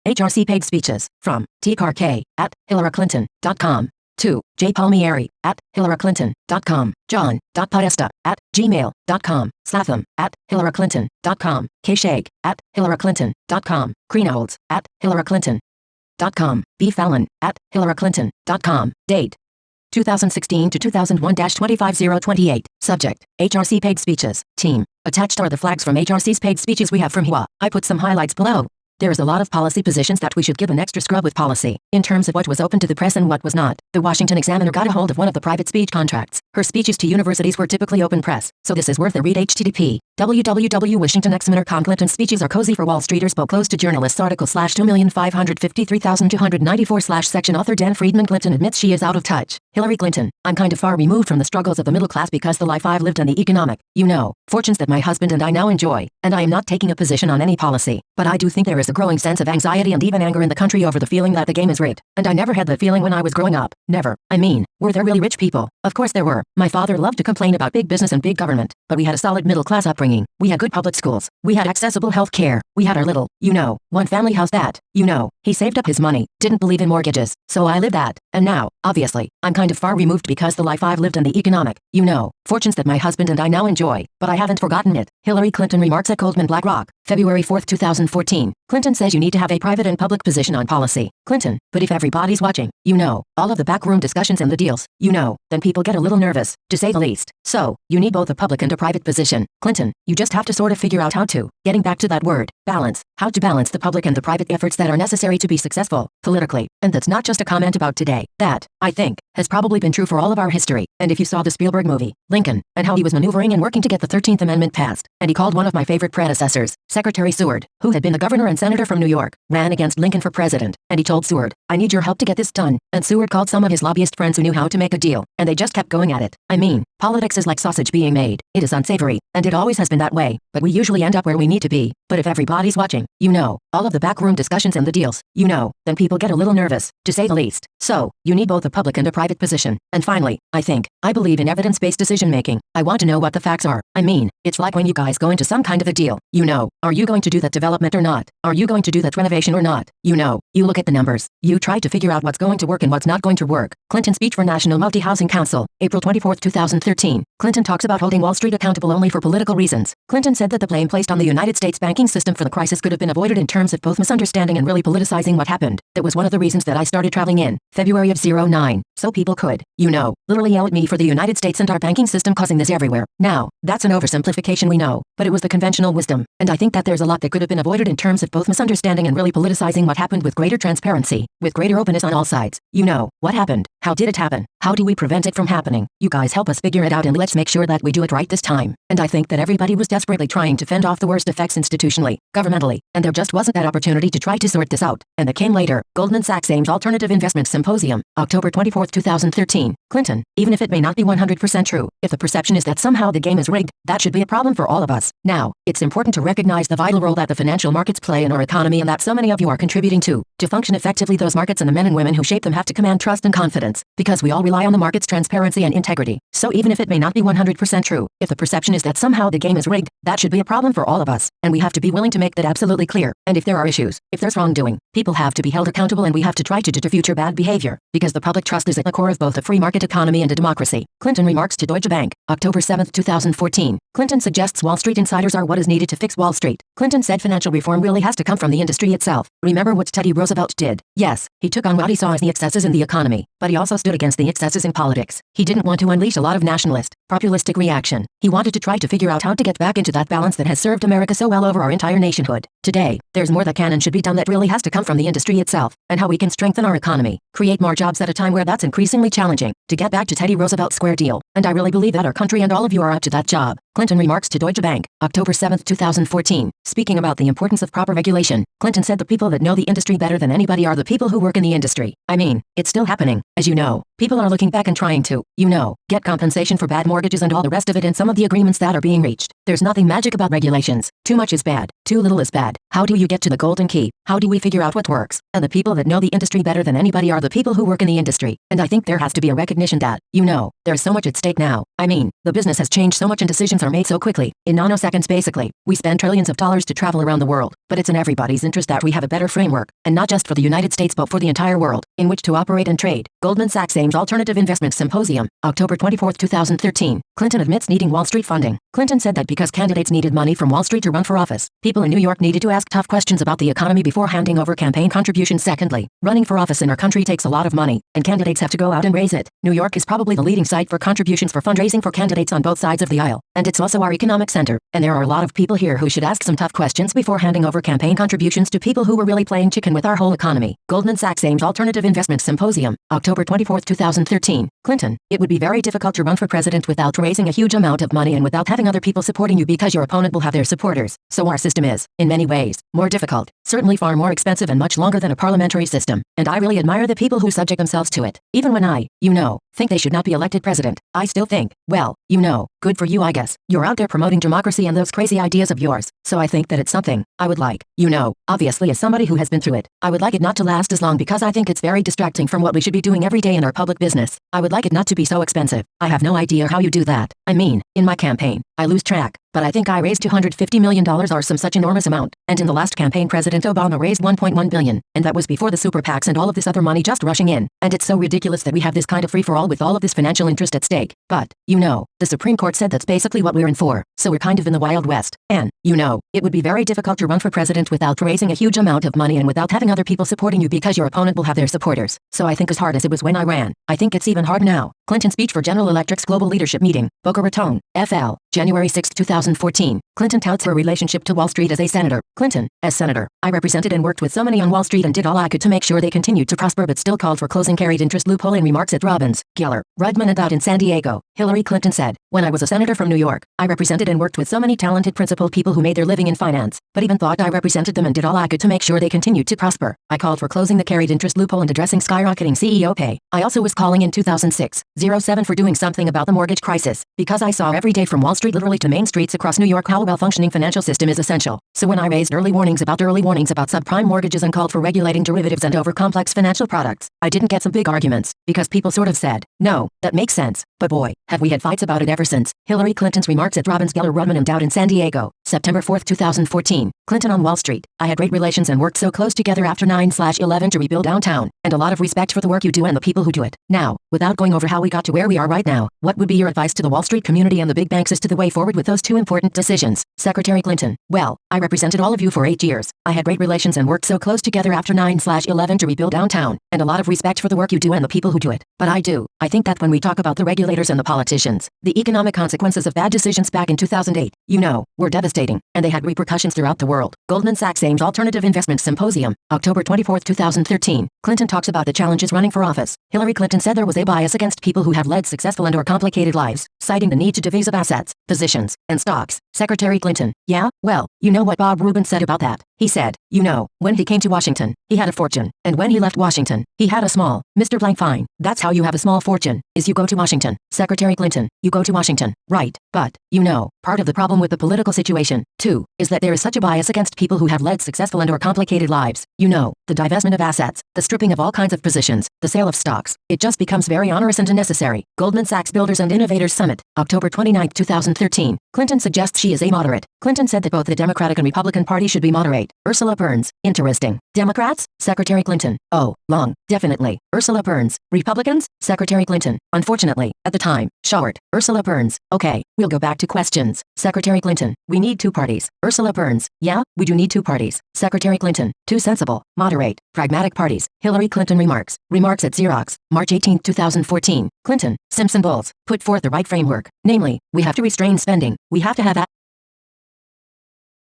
HRC paid speeches from TKRK at HillaryClinton.com. 2. J. Palmieri at HillaryClinton.com. John.Podesta at gmail.com. Slatham at HillaryClinton.com. K. Shake at HillaryClinton.com. Greenolds at HillaryClinton.com. B. Fallon at HillaryClinton.com. Date 2016 to 2001-25028. Subject: HRC paid speeches. Team. Attached are the flags from HRC's paid speeches we have from HIWA. I put some highlights below. There is a lot of policy positions that we should give an extra scrub with policy, in terms of what was open to the press and what was not. The Washington Examiner got a hold of one of the private speech contracts. Her speeches to universities were typically open press, so this is worth a read. http www.washington.examiner.com. Clinton's speeches are cozy for Wall Streeters. Spoke close to journalists. Article /2,553,294 section author Dan Friedman. Clinton admits she is out of touch. Hillary Clinton: I'm kind of far removed from the struggles of the middle class because the life I've lived and the economic, fortunes that my husband and I now enjoy, and I am not taking a position on any policy, but I do think there is a growing sense of anxiety and even anger in the country over the feeling that the game is rigged, and I never had that feeling when I was growing up. Never. I mean, were there really rich people? Of course there were. My father loved to complain about big business and big government, but we had a solid middle class upbringing. We had good public schools. We had accessible health care. We had our little, one family house that, he saved up his money, didn't believe in mortgages, so I lived that. And now, obviously, I'm kind of far removed because the life I've lived and the economic, fortunes that my husband and I now enjoy, but I haven't forgotten it. Hillary Clinton remarks at Goldman BlackRock, February 4, 2014. Clinton says you need to have a private and public position on policy. Clinton: but if everybody's watching, all of the backroom discussions and the deals, then people get a little nervous, to say the least. So, you need both a public and a private position. Clinton: you just have to sort of figure out how to, getting back to that word, balance, how to balance the public and the private efforts that are necessary to be successful, politically. And that's not just a comment about today. That, I think, has probably been true for all of our history. And if you saw the Spielberg movie, Lincoln, and how he was maneuvering and working to get the 13th Amendment passed, and he called one of my favorite predecessors, Secretary Seward, who had been the governor and senator from New York, ran against Lincoln for president, and he told Seward, I need your help to get this done, and Seward called some of his lobbyist friends who knew how to make a deal, and they just kept going at it. I mean, politics is like sausage being made. It is unsavory, and it always has been that way, but we usually end up where we need to be. But if everybody's watching, all of the backroom discussions and the deals, then people get a little nervous, to say the least. So, you need both a public and a private position. And finally, I believe in evidence-based decision-making. I want to know what the facts are. I mean, it's like when you guys go into some kind of a deal, are you going to do that development or not? Are you going to do that renovation or not? You look at the numbers. You try to figure out what's going to work and what's not going to work. Clinton speech for National Multi-Housing Council, April 24, 2013. Clinton talks about holding Wall Street accountable only for political reasons. Clinton said that the blame placed on the United States banking system for the crisis could have been avoided in terms of both misunderstanding and really politicizing what happened. That was one of the reasons that I started traveling in February of '09, so people could, literally yell at me for the United States and our banking system causing this everywhere. Now, that's an oversimplification, we know, but it was the conventional wisdom, and I think that there's a lot that could have been avoided in terms of both misunderstanding and really politicizing what happened with greater transparency, with greater openness on all sides. What happened? How did it happen? How do we prevent it from happening? You guys help us figure it out and let's make sure that we do it right this time. And I think that everybody was desperately trying to fend off the worst effects institutionally, governmentally, and there just wasn't that opportunity to try to sort this out. And that came later. Goldman Sachs Ames Alternative Investment Symposium, October 24, 2013. Clinton: even if it may not be 100% true, if the perception is that somehow the game is rigged, that should be a problem for all of us. Now, it's important to recognize the vital role that the financial markets play in our economy and that so many of you are contributing to. To function effectively, those markets and the men and women who shape them have to command trust and confidence, because we all rely on the market's transparency and integrity. So even if it may not be 100% true, if the perception is that somehow the game is rigged, that should be a problem for all of us, and we have to be willing to make that absolutely clear. And if there are issues, if there's wrongdoing, people have to be held accountable and we have to try to deter future bad behavior, because the public trust is at the core of both a free market economy and a democracy. Clinton remarks to Deutsche Bank, October 7, 2014. Clinton suggests Wall Street insiders are what is needed to fix Wall Street. Clinton said financial reform really has to come from the industry itself. Remember what Teddy Roosevelt did? Yes, he took on what he saw as the excesses in the economy, but he also stood against the excesses in politics. He didn't want to unleash a lot of nationalist, populistic reaction. He wanted to try to figure out how to get back into that balance that has served America so well over our entire nationhood. Today, there's more that can and should be done that really has to come from the industry itself, and how we can strengthen our economy, create more jobs at a time where that's increasingly challenging, to get back to Teddy Roosevelt's square deal. And I really believe that our country and all of you are up to that job. Clinton remarks to Deutsche Bank, October 7, 2014. Speaking about the importance of proper regulation, Clinton said the people that know the industry better than anybody are the people who work in the industry. I mean, it's still happening. As you know, people are looking back and trying to, get compensation for bad mortgages and all the rest of it in some of the agreements that are being reached. There's nothing magic about regulations. Too much is bad. Too little is bad. How do you get to the golden key? How do we figure out what works? And the people that know the industry better than anybody are the people who work in the industry. And I think there has to be a recognition that, there's so much at stake now. I mean, the business has changed so much and decisions are made so quickly. In nanoseconds basically. We spend trillions of dollars to travel around the world. But it's in everybody's interest that we have a better framework. And not just for the United States but for the entire world, in which to operate and trade. Goldman Sachs aims Alternative Investment Symposium, October 24, 2013. Clinton admits needing Wall Street funding. Clinton said that because candidates needed money from Wall Street to run for office, people in New York needed to ask tough questions about the economy before handing over campaign contributions. Secondly, running for office in our country takes a lot of money, and candidates have to go out and raise it. New York is probably the leading site for contributions for fundraising for candidates on both sides of the aisle, and it's also our economic center, and there are a lot of people here who should ask some tough questions before handing over campaign contributions to people who were really playing chicken with our whole economy. Goldman Sachs aims Alternative Investment Symposium, October 24, 2013. Clinton, it would be very difficult to run for president without raising a huge amount of money and without having other people supporting you because your opponent will have their supporters. So our system is, in many ways, more difficult, certainly far more expensive and much longer than a parliamentary system. And I really admire the people who subject themselves to it. Even when I, think they should not be elected president, I still think, well, good for you I guess. You're out there promoting democracy and those crazy ideas of yours. So I think that it's something I would like, obviously as somebody who has been through it, I would like it not to last as long because I think it's very distracting from what we should be doing every day in our public business. I would like it not to be so expensive. I have no idea how you do that. I mean, in my campaign, I lose track, but I think I raised $250 million or some such enormous amount. And in the last campaign President Obama raised $1.1 billion. And that was before the super PACs and all of this other money just rushing in. And it's so ridiculous that we have this kind of free-for-all with all of this financial interest at stake. But, the Supreme Court said that's basically what we're in for. So we're kind of in the Wild West. And, it would be very difficult to run for president without raising a huge amount of money and without having other people supporting you because your opponent will have their supporters. So I think as hard as it was when I ran, I think it's even hard now. Clinton speech for General Electric's Global Leadership Meeting, Boca Raton, FL, January 6, 2014. Clinton touts her relationship to Wall Street as a senator. Clinton, as senator, I represented and worked with so many on Wall Street and did all I could to make sure they continued to prosper but still called for closing carried interest loophole in remarks at Robbins, Geller, Rudman and out in San Diego. Hillary Clinton said, when I was a senator from New York, I represented and worked with so many talented principled people who made their living in finance, but even thought I represented them and did all I could to make sure they continued to prosper. I called for closing the carried interest loophole and addressing skyrocketing CEO pay. I also was calling in 2006-07 for doing something about the mortgage crisis, because I saw every day from Wall Street literally to Main Streets across New York how a well-functioning financial system is essential. So when I raised early warnings about subprime mortgages and called for regulating derivatives and over-complex financial products, I didn't get some big arguments, because people sort of said, no, that makes sense. But boy, have we had fights about it ever since. Hillary Clinton's remarks at Robbins, Geller, Rudman and out in San Diego, September 4, 2014. Clinton on Wall Street. I had great relations and worked so close together after 9/11 to rebuild downtown, and a lot of respect for the work you do and the people who do it. Now, without going over how we got to where we are right now, what would be your advice to the Wall Street community and the big banks as to the way forward with those two important decisions? Secretary Clinton. Well, I represented all of you for 8 years. I had great relations and worked so close together after 9/11 to rebuild downtown, and a lot of respect for the work you do and the people who do it. But I think that when we talk about the regulators and the politicians, the economic consequences of bad decisions back in 2008, were devastating, and they had repercussions throughout the world. Goldman Sachs aims Alternative Investment Symposium, October 24, 2013. Clinton talks about the challenges running for office. Hillary Clinton said there was a bias against people who have led successful and/or complicated lives, citing the need to divise up assets, positions, and stocks. Secretary Clinton. Yeah, well, you know what Bob Rubin said about that. He said, when he came to Washington, he had a fortune, and when he left Washington, he had a small. Mr. Blank fine. That's how you have a small fortune, is you go to Washington. Secretary Clinton. You go to Washington. Right, but, part of the problem with the political situation, too, is that there is such a bias against people who have led successful and/or complicated lives. The divestment of assets, the stripping of all kinds of positions, the sale of stocks. It just becomes very onerous and unnecessary. Goldman Sachs Builders and Innovators Summit, October 29, 2013. Clinton suggests she is a moderate. Clinton said that both the Democratic and Republican Party should be moderate. Ursula Burns. Interesting. Democrats? Secretary Clinton. Oh, long. Definitely. Ursula Burns. Republicans? Secretary Clinton. Unfortunately, at the time, short. Ursula Burns. Okay, we'll go back to questions. Secretary Clinton. We need two parties. Ursula Burns. Yeah, we do need two parties. Secretary Clinton. Two sensible, moderate, pragmatic parties. Hillary Clinton remarks. Remarks at Xerox, March 18, 2014. Clinton. Simpson Bowles. Put forth the right framework. Namely, we have to restrain spending. We have to have